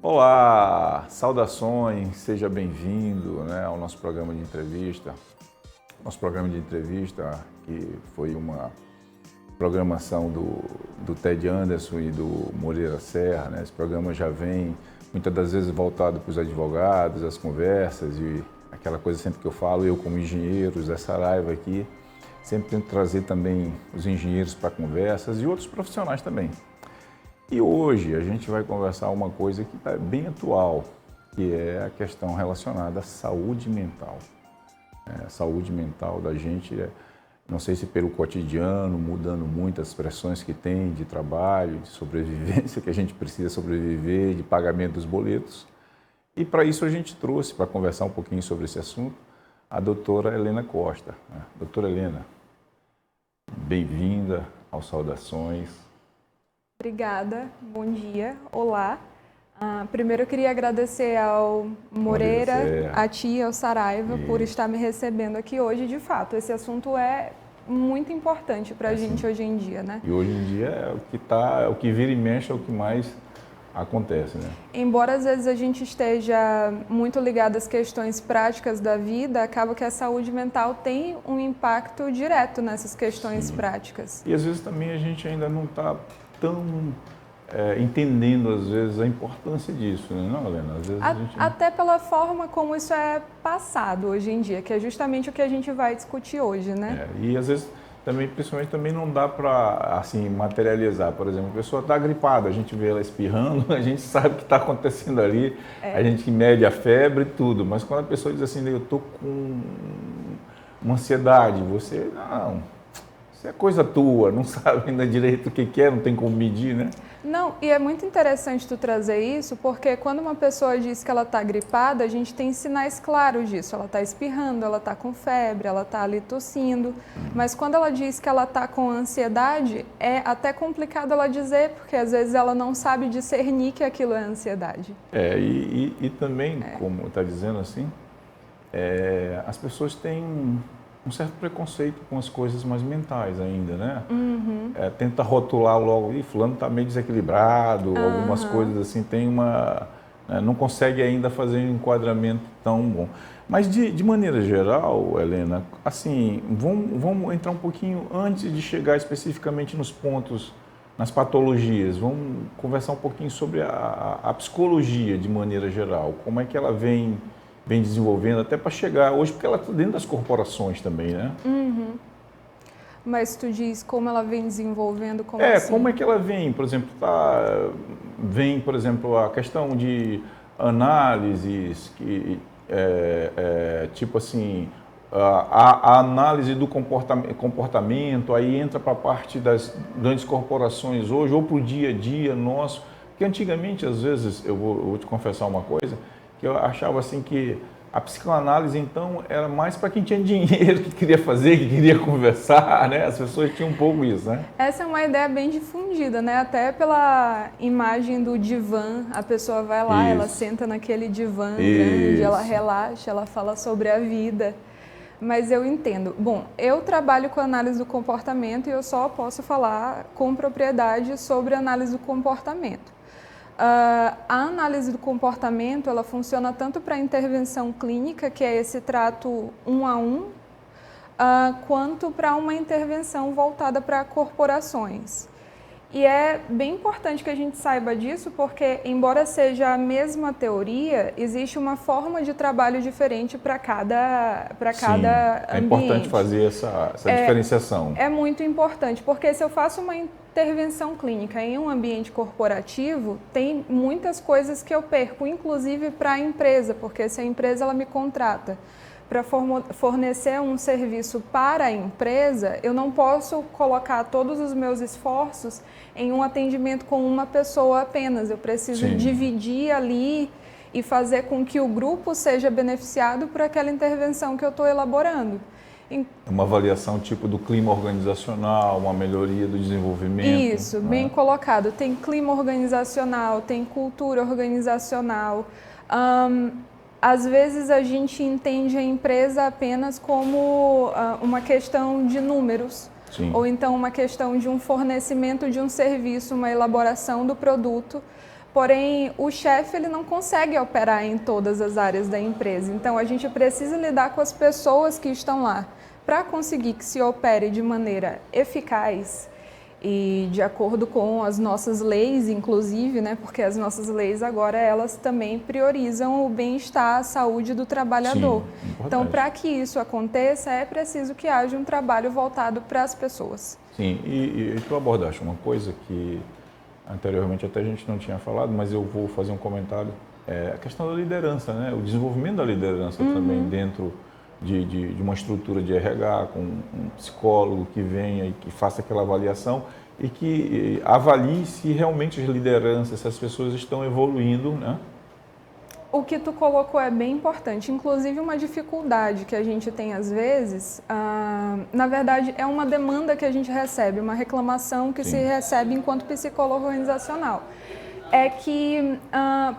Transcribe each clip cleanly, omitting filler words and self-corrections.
Olá, saudações, seja bem-vindo, ao nosso programa de entrevista. Nosso programa de entrevista, que foi uma programação do Ted Anderson e do Moreira Serra, Esse programa já vem muitas das vezes voltado para os advogados, as conversas e aquela coisa sempre que eu falo, eu como engenheiro, Zé Saraiva aqui, sempre tento trazer também os engenheiros para conversas e outros profissionais também. E hoje a gente vai conversar uma coisa que está bem atual, que é a questão relacionada à saúde mental. A saúde mental da gente, não sei se pelo cotidiano, mudando muito as pressões que tem de trabalho, de sobrevivência, que a gente precisa sobreviver, de pagamento dos boletos. E para isso a gente trouxe, para conversar um pouquinho sobre esse assunto, a doutora Helena Costa. Doutora Helena, bem-vinda ao Saudações. Obrigada, bom dia, olá. Primeiro eu queria agradecer ao Moreira, a ti e ao Saraiva por estar me recebendo aqui hoje. De fato, esse assunto é muito importante para a gente hoje em dia, E hoje em dia é o que vira e mexe, é o que mais acontece, Embora às vezes a gente esteja muito ligado às questões práticas da vida, acaba que a saúde mental tem um impacto direto nessas questões práticas. E às vezes também a gente ainda não está tão entendendo, às vezes, a importância disso, não, Helena? Às vezes Até pela forma como isso é passado hoje em dia, que é justamente o que a gente vai discutir hoje, E às vezes, principalmente, também não dá para, assim, materializar. Por exemplo, a pessoa está gripada, a gente vê ela espirrando, a gente sabe o que está acontecendo ali, a gente mede a febre e tudo, mas quando a pessoa diz assim, eu estou com uma ansiedade, você, não... Isso é coisa tua, não sabe ainda direito o que é, não tem como medir, Não, e é muito interessante tu trazer isso, porque quando uma pessoa diz que ela está gripada, a gente tem sinais claros disso. Ela está espirrando, ela está com febre, ela está ali tossindo. Mas quando ela diz que ela está com ansiedade, é até complicado ela dizer, porque às vezes ela não sabe discernir que aquilo é ansiedade. E também, como está dizendo assim, as pessoas têm um certo preconceito com as coisas mais mentais ainda, tenta rotular logo, fulano está meio desequilibrado, algumas coisas assim, não consegue ainda fazer um enquadramento tão bom. Mas de maneira geral, Helena, assim, vamos entrar um pouquinho antes de chegar especificamente nos pontos, nas patologias, vamos conversar um pouquinho sobre a psicologia de maneira geral, como é que ela vem desenvolvendo até para chegar hoje, porque ela está dentro das corporações também, Mas tu diz como ela vem desenvolvendo, como assim? Como é que ela vem, por exemplo, por exemplo, a questão de análises, tipo assim, a análise do comportamento, aí entra para a parte das grandes corporações hoje, ou para o dia a dia nosso, porque antigamente, às vezes, eu vou te confessar uma coisa, que eu achava assim que a psicanálise, então, era mais para quem tinha dinheiro, que queria fazer, que queria conversar, As pessoas tinham um pouco isso, Essa é uma ideia bem difundida, Até pela imagem do divã, a pessoa vai lá, ela senta naquele divã grande, ela relaxa, ela fala sobre a vida. Mas eu entendo. Bom, eu trabalho com análise do comportamento e eu só posso falar com propriedade sobre análise do comportamento. A análise do comportamento, ela funciona tanto para intervenção clínica, que é esse trato 1 a 1, quanto para uma intervenção voltada para corporações. E é bem importante que a gente saiba disso, porque, embora seja a mesma teoria, existe uma forma de trabalho diferente para cada ambiente. É importante fazer essa diferenciação. É muito importante, porque se eu faço uma intervenção clínica em um ambiente corporativo, tem muitas coisas que eu perco, inclusive para a empresa, porque se a empresa ela me contrata para fornecer um serviço para a empresa, eu não posso colocar todos os meus esforços em um atendimento com uma pessoa apenas. Eu preciso dividir ali e fazer com que o grupo seja beneficiado por aquela intervenção que eu estou elaborando. Uma avaliação tipo do clima organizacional, uma melhoria do desenvolvimento. Isso, bem colocado. Tem clima organizacional, tem cultura organizacional. Às vezes a gente entende a empresa apenas como uma questão de números, ou então uma questão de um fornecimento de um serviço, uma elaboração do produto, Porém, o chefe ele não consegue operar em todas as áreas da empresa. Então, a gente precisa lidar com as pessoas que estão lá para conseguir que se opere de maneira eficaz e de acordo com as nossas leis, inclusive, né? Porque as nossas leis agora elas também priorizam o bem-estar, a saúde do trabalhador. Sim, então, para que isso aconteça, é preciso que haja um trabalho voltado para as pessoas. Sim, e tu abordaste uma coisa que anteriormente até a gente não tinha falado, mas eu vou fazer um comentário, a questão da liderança, né? O desenvolvimento da liderança também dentro de uma estrutura de RH, com um psicólogo que venha e que faça aquela avaliação e que avalie se realmente as lideranças, se as pessoas estão evoluindo, né? O que tu colocou é bem importante, inclusive uma dificuldade que a gente tem às vezes, na verdade é uma demanda que a gente recebe, uma reclamação que se recebe enquanto psicólogo organizacional. É que,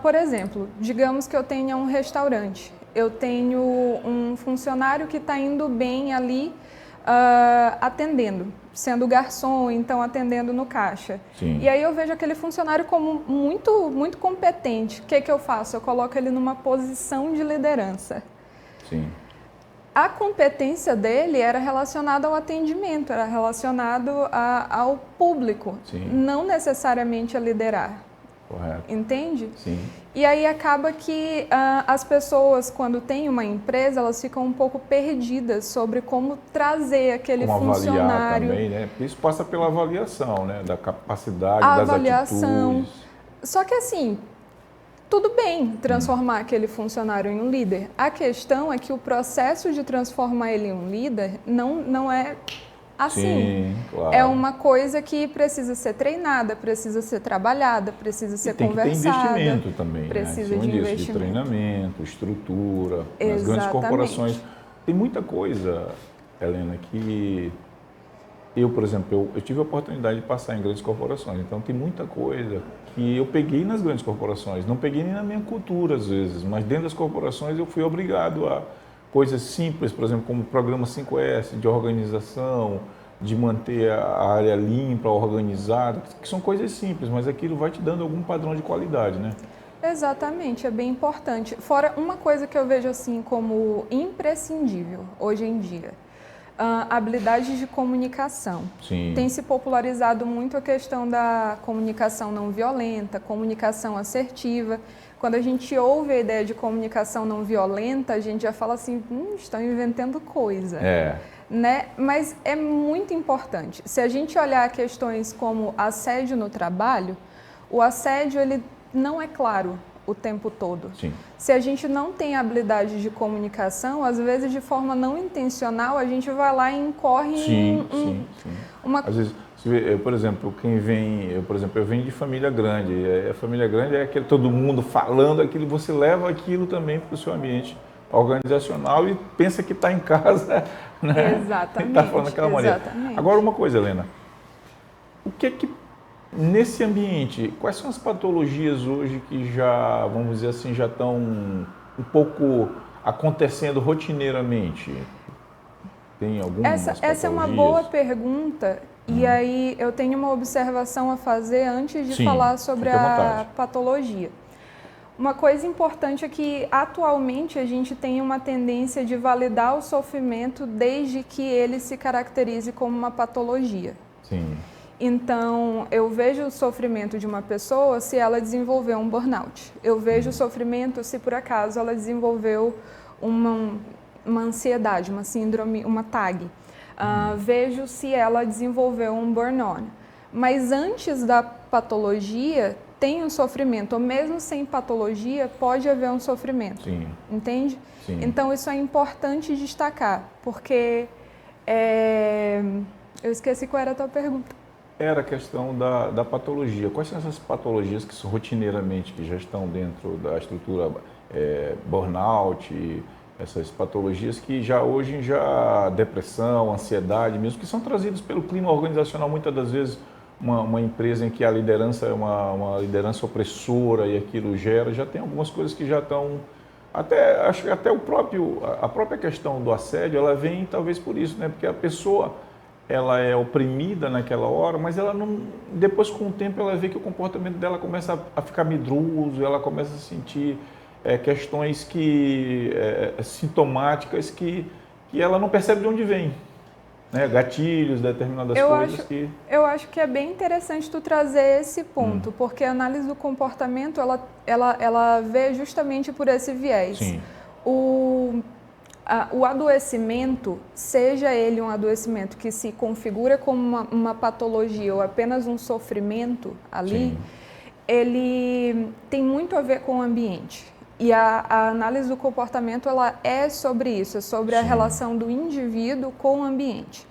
por exemplo, digamos que eu tenha um restaurante, eu tenho um funcionário que está indo bem ali atendendo, sendo garçom, então atendendo no caixa. Sim. E aí eu vejo aquele funcionário como muito competente. O que eu faço? Eu coloco ele numa posição de liderança. Sim. A competência dele era relacionada ao atendimento, era relacionado ao público, não necessariamente a liderar. Correto. Entende? Sim. E aí acaba que as pessoas, quando têm uma empresa, elas ficam um pouco perdidas sobre como trazer aquele funcionário. Avaliar também, né? Isso passa pela avaliação, né? Da capacidade, a das avaliação. atitudes. Só que assim, tudo bem transformar aquele funcionário em um líder. A questão é que o processo de transformar ele em um líder não é assim. Sim, claro. É uma coisa que precisa ser treinada, precisa ser trabalhada, precisa ser conversada. Tem que ter investimento também, precisa né? de investimento. De treinamento, estrutura, Exatamente. nas grandes corporações. Tem muita coisa, Helena, que eu, por exemplo, eu tive a oportunidade de passar em grandes corporações, então tem muita coisa que eu peguei nas grandes corporações, não peguei nem na minha cultura às vezes, mas dentro das corporações eu fui obrigado a coisas simples, por exemplo, como o programa 5S, de organização, de manter a área limpa, organizada, que são coisas simples, mas aquilo vai te dando algum padrão de qualidade, né? Exatamente, é bem importante. Fora uma coisa que eu vejo assim como imprescindível hoje em dia, habilidades de comunicação. Sim. Tem se popularizado muito a questão da comunicação não violenta, comunicação assertiva. Quando a gente ouve a ideia de comunicação não violenta, a gente já fala assim, estão inventando coisa. Né? Mas é muito importante. Se a gente olhar questões como assédio no trabalho, o assédio ele não é claro o tempo todo. Sim. Se a gente não tem habilidade de comunicação, às vezes de forma não intencional, a gente vai lá e incorre sim. uma... Às vezes, por exemplo, eu venho de família grande. A família grande é aquele todo mundo falando aquilo, você leva aquilo também para o seu ambiente organizacional e pensa que está em casa, né? Exatamente. Está falando daquela maneira. Exatamente. Agora, uma coisa, Helena, o que nesse ambiente, quais são as patologias hoje que já, vamos dizer assim, já estão um pouco acontecendo rotineiramente? Tem algumas essa é uma boa pergunta e aí eu tenho uma observação a fazer antes de falar sobre a patologia. Uma coisa importante é que atualmente a gente tem uma tendência de validar o sofrimento desde que ele se caracterize como uma patologia. Sim. Então, eu vejo o sofrimento de uma pessoa se ela desenvolveu um burnout. Eu vejo o sofrimento se por acaso ela desenvolveu uma ansiedade, uma síndrome, uma TAG. Vejo se ela desenvolveu um burn-on. Mas antes da patologia, tem um sofrimento, ou mesmo sem patologia, pode haver um sofrimento. Sim. Entende? Sim. Então, isso é importante destacar, porque eu esqueci qual era a tua pergunta. Era a questão da patologia. Quais são essas patologias que são rotineiramente, que já estão dentro da estrutura burnout, essas patologias que já hoje, depressão, ansiedade mesmo, que são trazidas pelo clima organizacional, muitas das vezes uma empresa em que a liderança é uma liderança opressora e aquilo já tem algumas coisas que já estão, acho que até a própria questão do assédio, ela vem talvez por isso, né? Porque a pessoa, ela é oprimida naquela hora, mas ela não, depois com o tempo ela vê que o comportamento dela começa a ficar medroso, ela começa a sentir questões sintomáticas que ela não percebe de onde vem, né? Gatilhos, determinadas coisas que... Eu acho que é bem interessante tu trazer esse ponto, porque a análise do comportamento, ela vê justamente por esse viés. Sim. O adoecimento, seja ele um adoecimento que se configura como uma patologia ou apenas um sofrimento ali, sim, ele tem muito a ver com o ambiente. E a análise do comportamento, ela é sobre isso, é sobre, sim, a relação do indivíduo com o ambiente.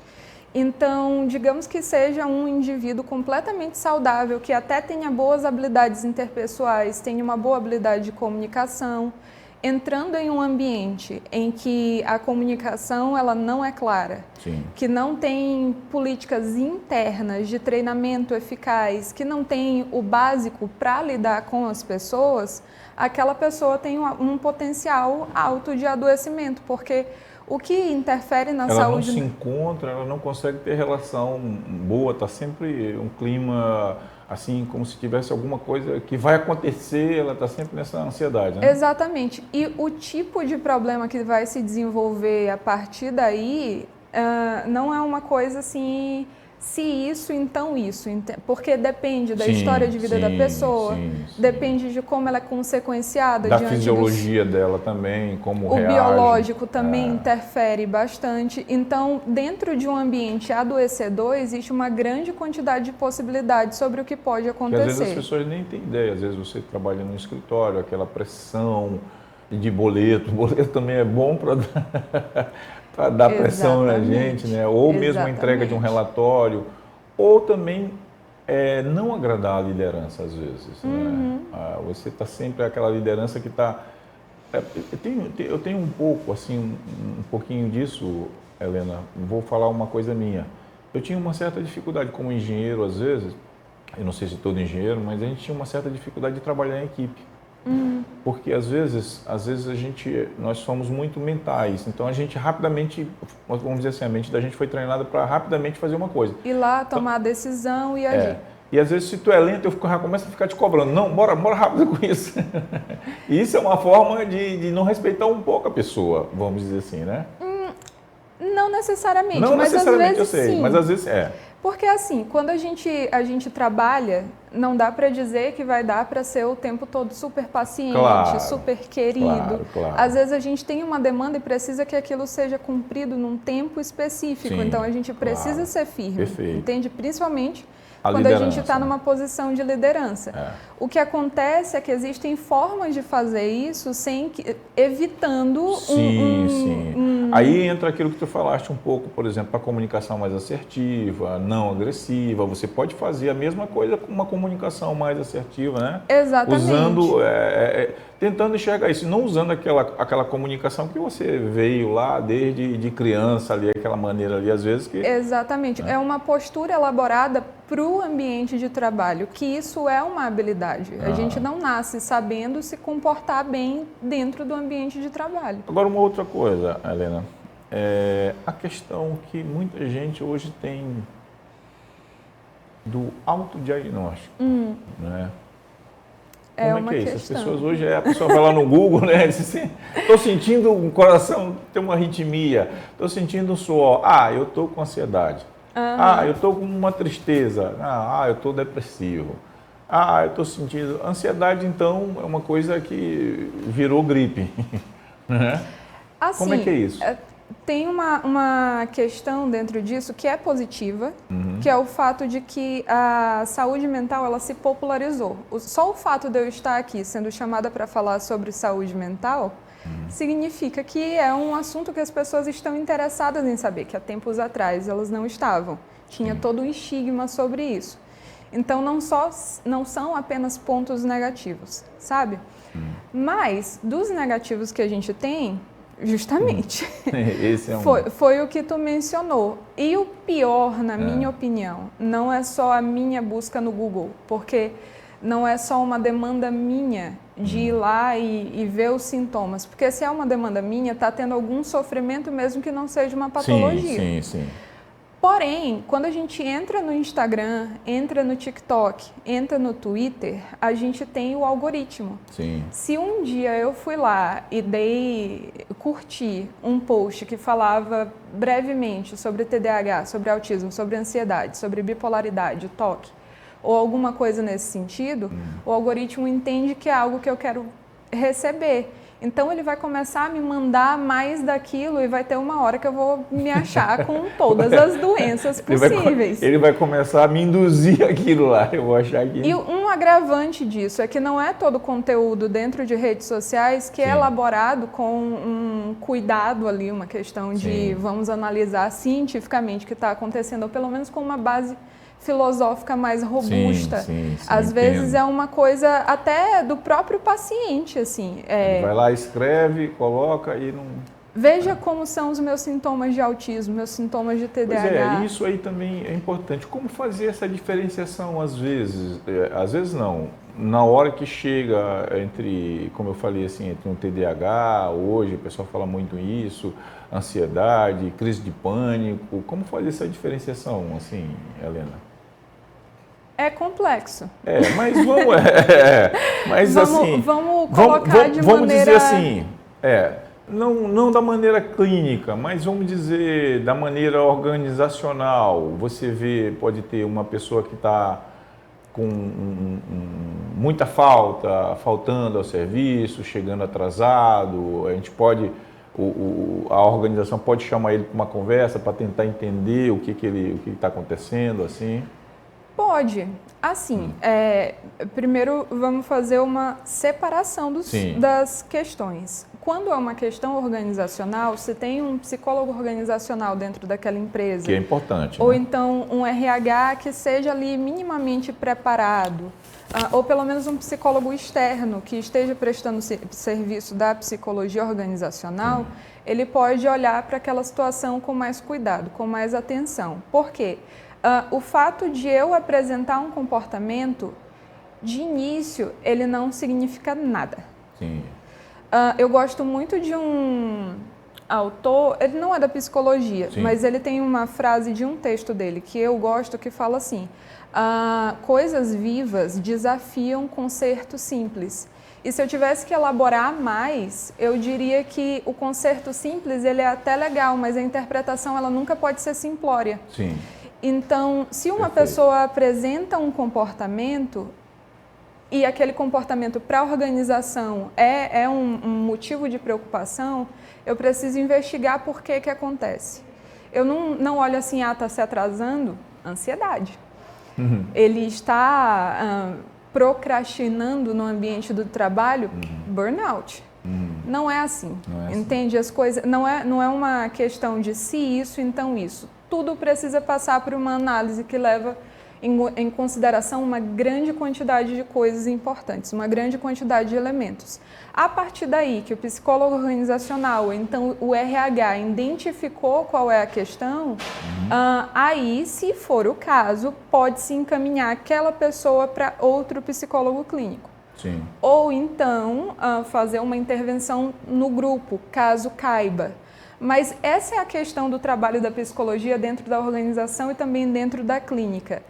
Então, digamos que seja um indivíduo completamente saudável, que até tenha boas habilidades interpessoais, tenha uma boa habilidade de comunicação, entrando em um ambiente em que a comunicação ela não é clara, sim, que não tem políticas internas de treinamento eficaz, que não tem o básico para lidar com as pessoas, aquela pessoa tem um potencial alto de adoecimento, porque o que interfere na saúde... Ela não se encontra, ela não consegue ter relação boa, está sempre um clima... assim, como se tivesse alguma coisa que vai acontecer, ela está sempre nessa ansiedade, né? Exatamente. E o tipo de problema que vai se desenvolver a partir daí não é uma coisa assim, se isso, então isso. Porque depende da, sim, história de vida, sim, da pessoa, sim, sim, depende de como ela é consequenciada. Da fisiologia dela também, como reage. O biológico também interfere bastante. Então, dentro de um ambiente adoecedor, existe uma grande quantidade de possibilidades sobre o que pode acontecer. Porque às vezes as pessoas nem têm ideia. Às vezes você trabalha no escritório, aquela pressão de boleto. O boleto também é bom para dar pressão na gente, né? Ou mesmo a entrega de um relatório, ou também não agradar a liderança às vezes, né? Você está sempre aquela liderança que está... Eu tenho um pouco, assim, um pouquinho disso, Helena, vou falar uma coisa minha. Eu tinha uma certa dificuldade como engenheiro às vezes, eu não sei se todo engenheiro, mas a gente tinha uma certa dificuldade de trabalhar em equipe. Porque às vezes nós somos muito mentais, então a gente rapidamente, vamos dizer assim, a mente da gente foi treinada para rapidamente fazer uma coisa. Ir lá, tomar a decisão e agir. E às vezes se tu é lento, eu já começo a ficar te cobrando, não, bora rápido com isso. E isso é uma forma de não respeitar um pouco a pessoa, vamos dizer assim, né? Não necessariamente, não mas necessariamente, às vezes eu sei, sim. Mas às vezes Porque assim, quando a gente trabalha, não dá para dizer que vai dar para ser o tempo todo super paciente, claro, super querido. Claro. Às vezes a gente tem uma demanda e precisa que aquilo seja cumprido num tempo específico. Sim, então a gente precisa ser firme, perfeito, entende? Principalmente quando a gente está numa posição de liderança. O que acontece é que existem formas de fazer isso evitando Aí entra aquilo que tu falaste um pouco, por exemplo, a comunicação mais assertiva, não agressiva. Você pode fazer a mesma coisa com uma comunicação mais assertiva, né? Exatamente. Usando, tentando enxergar isso, não usando aquela comunicação que você veio lá desde criança ali, aquela maneira ali, às vezes que... Exatamente. É uma postura elaborada para o ambiente de trabalho, que isso é uma habilidade. A gente não nasce sabendo se comportar bem dentro do ambiente de trabalho. Agora, uma outra coisa, Helena, a questão que muita gente hoje tem do autodiagnóstico, né? Como é que é isso? As pessoas hoje, a pessoa vai lá no Google, né? Diz assim, estou sentindo o coração ter uma arritmia, estou sentindo um suor, eu estou com ansiedade. Eu estou com uma tristeza. Eu estou depressivo. Eu estou sentindo... Ansiedade, então, é uma coisa que virou gripe. Assim, como é que é isso? Tem uma questão dentro disso que é positiva, que é o fato de que a saúde mental ela se popularizou. Só o fato de eu estar aqui sendo chamada para falar sobre saúde mental... significa que é um assunto que as pessoas estão interessadas em saber, que há tempos atrás elas não estavam. Tinha todo um estigma sobre isso. Então, não são apenas pontos negativos, sabe? Mas, dos negativos que a gente tem, justamente, esse é foi o que tu mencionou. E o pior, na minha opinião, não é só a minha busca no Google, porque... não é só uma demanda minha de ir lá e ver os sintomas. Porque se é uma demanda minha, está tendo algum sofrimento mesmo que não seja uma patologia. Sim. Porém, quando a gente entra no Instagram, entra no TikTok, entra no Twitter, a gente tem o algoritmo. Sim. Se um dia eu fui lá e curti um post que falava brevemente sobre TDAH, sobre autismo, sobre ansiedade, sobre bipolaridade, toque, ou alguma coisa nesse sentido, o algoritmo entende que é algo que eu quero receber. Então ele vai começar a me mandar mais daquilo e vai ter uma hora que eu vou me achar com todas as doenças possíveis. Ele vai começar a me induzir aquilo lá, eu vou achar que... E um agravante disso é que não é todo conteúdo dentro de redes sociais que é elaborado com um cuidado ali, uma questão de vamos analisar cientificamente o que está acontecendo, ou pelo menos com uma base filosófica mais robusta. Às vezes é uma coisa até do próprio paciente, assim. Ele vai lá, escreve, coloca e não... Veja como são os meus sintomas de autismo, meus sintomas de TDAH. Pois é, isso aí também é importante. Como fazer essa diferenciação às vezes? Às vezes não. Na hora que chega entre, como eu falei assim, entre um TDAH, hoje o pessoal fala muito isso, ansiedade, crise de pânico. Como fazer essa diferenciação, assim, Helena? É complexo. Mas vamos, mas assim, vamos colocar de vamos maneira... dizer assim, não da maneira clínica, mas vamos dizer da maneira organizacional. Você vê, pode ter uma pessoa que está com muita faltando ao serviço, chegando atrasado, a gente pode... a organização pode chamar ele para uma conversa para tentar entender o que está acontecendo, assim? Pode. Assim, primeiro vamos fazer uma separação das questões. Quando é uma questão organizacional, você tem um psicólogo organizacional dentro daquela empresa. Que é importante. Ou né? então um RH que seja ali minimamente preparado. Ou pelo menos um psicólogo externo que esteja prestando serviço da psicologia organizacional, ele pode olhar para aquela situação com mais cuidado, com mais atenção. Por quê? O fato de eu apresentar um comportamento, de início, ele não significa nada. Sim. Eu gosto muito de um autor, ele não é da psicologia, mas ele tem uma frase de um texto dele que eu gosto que fala assim: coisas vivas desafiam conceito simples. E se eu tivesse que elaborar mais, eu diria que o conceito simples ele é até legal, mas a interpretação ela nunca pode ser simplória. Sim. Então, se uma pessoa apresenta um comportamento e aquele comportamento para a organização é um motivo de preocupação, eu preciso investigar por que acontece. Eu não olho assim, está se atrasando, ansiedade. Ele está procrastinando no ambiente do trabalho, burnout. Não é assim, entende? As coisas, não é uma questão de se isso, então isso. Tudo precisa passar por uma análise que leva em consideração uma grande quantidade de coisas importantes, uma grande quantidade de elementos. A partir daí que o psicólogo organizacional, então o RH, identificou qual é a questão, aí, se for o caso, pode-se encaminhar aquela pessoa para outro psicólogo clínico. Sim. Ou então fazer uma intervenção no grupo, caso caiba. Mas essa é a questão do trabalho da psicologia dentro da organização e também dentro da clínica.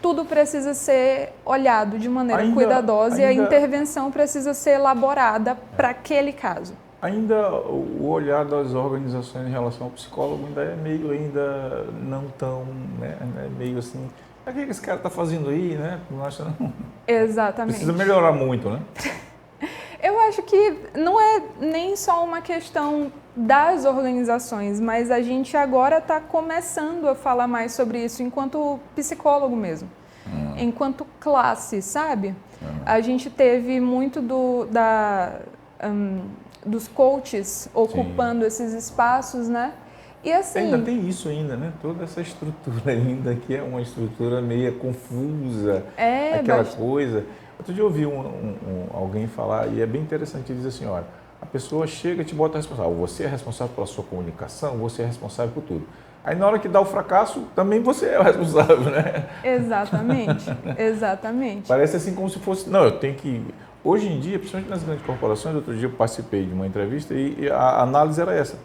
Tudo precisa ser olhado de maneira cuidadosa e a intervenção precisa ser elaborada para aquele caso. Ainda o olhar das organizações em relação ao psicólogo ainda é meio não tão, né? É meio assim, o que esse cara está fazendo aí, né? Não acha, não? Exatamente. Precisa melhorar muito, né? Eu acho que não é nem só uma questão das organizações, mas a gente agora está começando a falar mais sobre isso enquanto psicólogo mesmo, enquanto classe, sabe? A gente teve muito dos coaches ocupando esses espaços, né? E assim... Ainda tem isso ainda, né? Toda essa estrutura ainda que é uma estrutura meio confusa, aquela coisa... Outro dia eu ouvi alguém falar, e é bem interessante, ele diz assim, olha, a pessoa chega e te bota responsável, você é responsável pela sua comunicação, você é responsável por tudo. Aí na hora que dá o fracasso, também você é o responsável, né? Exatamente, exatamente. Parece assim como se fosse, não, eu tenho que... Hoje em dia, principalmente nas grandes corporações, outro dia eu participei de uma entrevista e a análise era essa.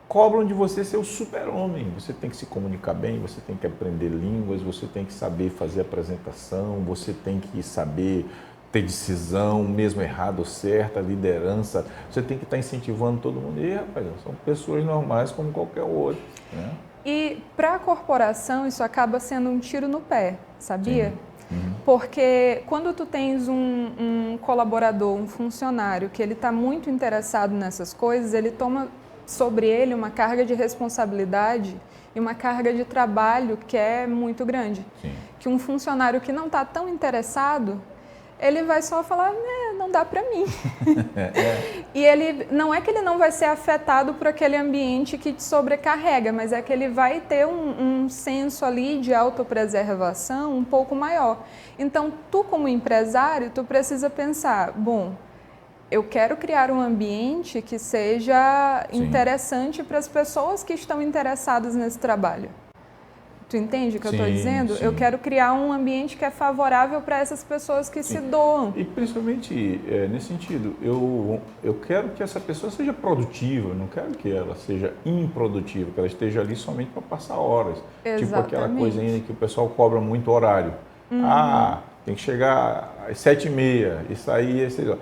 cobram de você ser o super-homem. Você tem que se comunicar bem, você tem que aprender línguas, você tem que saber fazer apresentação, você tem que saber ter decisão, mesmo errado ou certa, liderança. Você tem que estar incentivando todo mundo. E, rapaz, são pessoas normais como qualquer outro, né? E para a corporação isso acaba sendo um tiro no pé, sabia? Uhum. Porque quando tu tens um colaborador, um funcionário que ele está muito interessado nessas coisas, ele toma sobre ele uma carga de responsabilidade e uma carga de trabalho que é muito grande. Sim. Que um funcionário que não está tão interessado, ele vai só falar, não dá para mim. E ele não é que ele não vai ser afetado por aquele ambiente que te sobrecarrega, mas é que ele vai ter um senso ali de autopreservação um pouco maior. Então, tu como empresário, tu precisa pensar, bom, eu quero criar um ambiente que seja interessante para as pessoas que estão interessadas nesse trabalho. Tu entende o que eu estou dizendo? Sim. Eu quero criar um ambiente que é favorável para essas pessoas que se doam. E principalmente nesse sentido, eu quero que essa pessoa seja produtiva, não quero que ela seja improdutiva, que ela esteja ali somente para passar horas. Exatamente. Tipo aquela coisa ainda que o pessoal cobra muito horário. Tem que chegar às 7h30 e sair às 6 horas.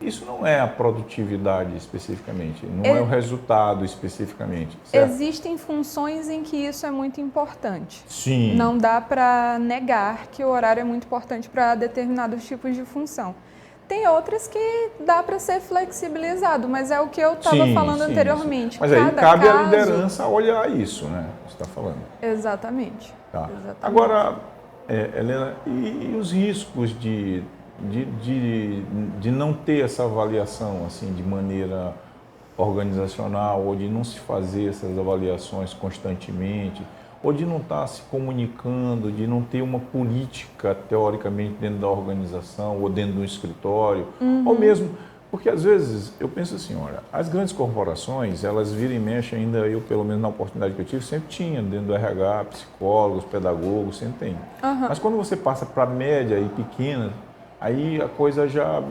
Isso não é a produtividade especificamente, não é o resultado especificamente. Certo? Existem funções em que isso é muito importante. Sim. Não dá para negar que o horário é muito importante para determinados tipos de função. Tem outras que dá para ser flexibilizado, mas é o que eu estava falando anteriormente. Mas aí cabe à liderança olhar isso, né? Você está falando. Exatamente. Tá. Exatamente. Agora, Helena, e os riscos de não ter essa avaliação assim de maneira organizacional, ou de não se fazer essas avaliações constantemente, ou de não estar se comunicando, de não ter uma política teoricamente dentro da organização ou dentro do escritório, ou mesmo, porque às vezes eu penso assim, olha, as grandes corporações, elas viram e mexem ainda, eu pelo menos na oportunidade que eu tive, sempre tinha dentro do RH, psicólogos, pedagogos, sempre tem. Mas quando você passa para média e pequena, aí a coisa já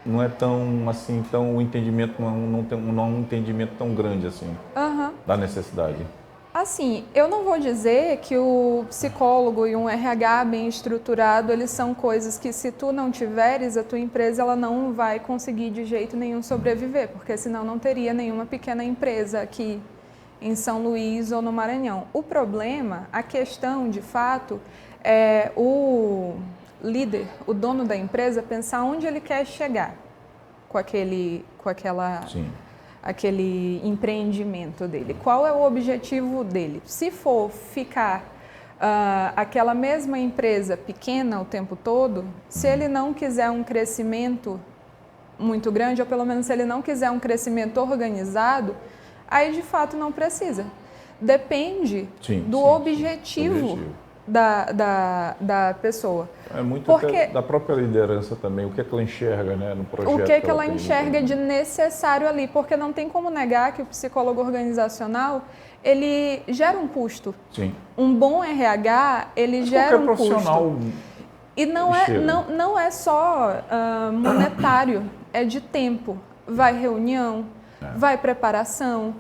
não é tão assim, o entendimento não é um entendimento tão grande assim da necessidade. Assim, eu não vou dizer que o psicólogo e um RH bem estruturado, eles são coisas que se tu não tiveres, a tua empresa ela não vai conseguir de jeito nenhum sobreviver, porque senão não teria nenhuma pequena empresa aqui em São Luís ou no Maranhão. O problema, a questão de fato, é o líder, o dono da empresa, pensar onde ele quer chegar com aquele empreendimento dele. Qual é o objetivo dele? Se for ficar aquela mesma empresa pequena o tempo todo, se ele não quiser um crescimento muito grande, ou pelo menos se ele não quiser um crescimento organizado, aí de fato não precisa. Depende do objetivo. Da pessoa. É muito da própria liderança também, o que é que ela enxerga, né, no projeto. O que é que ela enxerga de necessário ali, porque não tem como negar que o psicólogo organizacional, ele gera um custo. Sim. Um bom RH, ele gera um custo. Profissional. E não é só monetário, é de tempo. Vai reunião, vai preparação,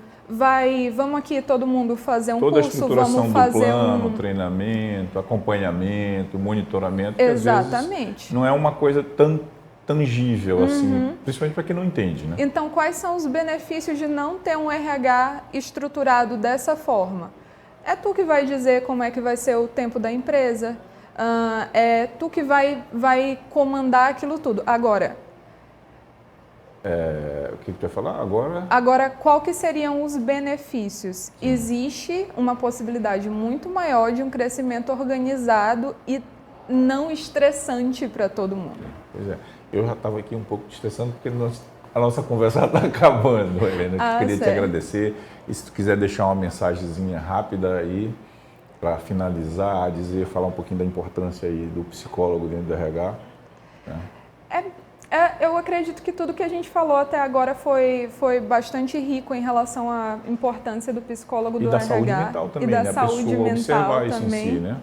vamos aqui todo mundo fazer um toda curso, a estruturação vamos fazer do plano, treinamento, acompanhamento, monitoramento. Exatamente. Que às vezes não é uma coisa tão tangível assim, principalmente para quem não entende, né? Então, quais são os benefícios de não ter um RH estruturado dessa forma? É tu que vai dizer como é que vai ser o tempo da empresa, é tu que vai comandar aquilo tudo. Agora, o que tu vai falar agora? Agora, qual que seriam os benefícios? Existe uma possibilidade muito maior de um crescimento organizado e não estressante para todo mundo. Pois é, eu já estava aqui um pouco estressando porque a nossa conversa está acabando, Helena. Eu queria te agradecer. E se tu quiser deixar uma mensagenzinha rápida aí para finalizar, falar um pouquinho da importância aí do psicólogo dentro do RH. Né? Eu acredito que tudo que a gente falou até agora foi bastante rico em relação à importância do psicólogo do RH. E da saúde mental também, e da né? saúde mental observar também. Isso em si, né?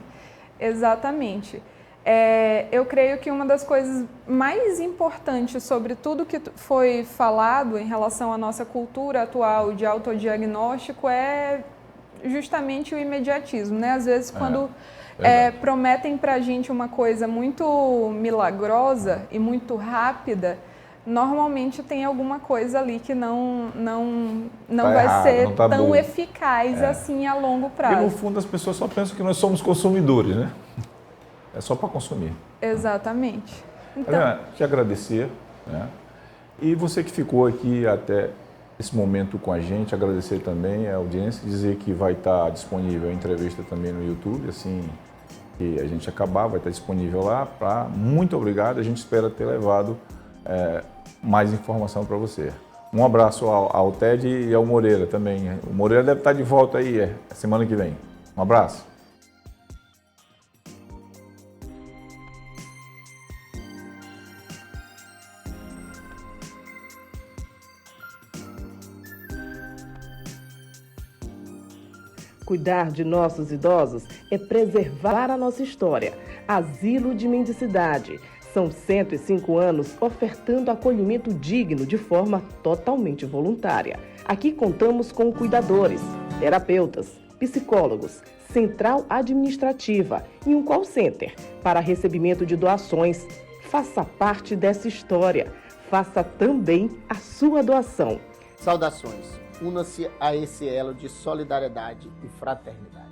Exatamente. Eu creio que uma das coisas mais importantes sobre tudo que foi falado em relação à nossa cultura atual de autodiagnóstico é justamente o imediatismo, né? Às vezes, quando prometem pra gente uma coisa muito milagrosa e muito rápida, normalmente tem alguma coisa ali que não vai errado, ser não tá tão bom. eficaz assim a longo prazo. Porque no fundo as pessoas só pensam que nós somos consumidores, né? É só para consumir. Exatamente. Então, Adriana, te agradecer, né? E você que ficou aqui até esse momento com a gente, agradecer também a audiência, dizer que vai estar disponível a entrevista também no YouTube, assim que a gente acabar, vai estar disponível lá. Muito obrigado, a gente espera ter levado mais informação para você. Um abraço ao Ted e ao Moreira também. O Moreira deve estar de volta aí semana que vem. Um abraço. Cuidar de nossos idosos é preservar a nossa história. Asilo de Mendicidade. São 105 anos ofertando acolhimento digno de forma totalmente voluntária. Aqui contamos com cuidadores, terapeutas, psicólogos, central administrativa e um call center para recebimento de doações. Faça parte dessa história. Faça também a sua doação. Saudações. Una-se a esse elo de solidariedade e fraternidade.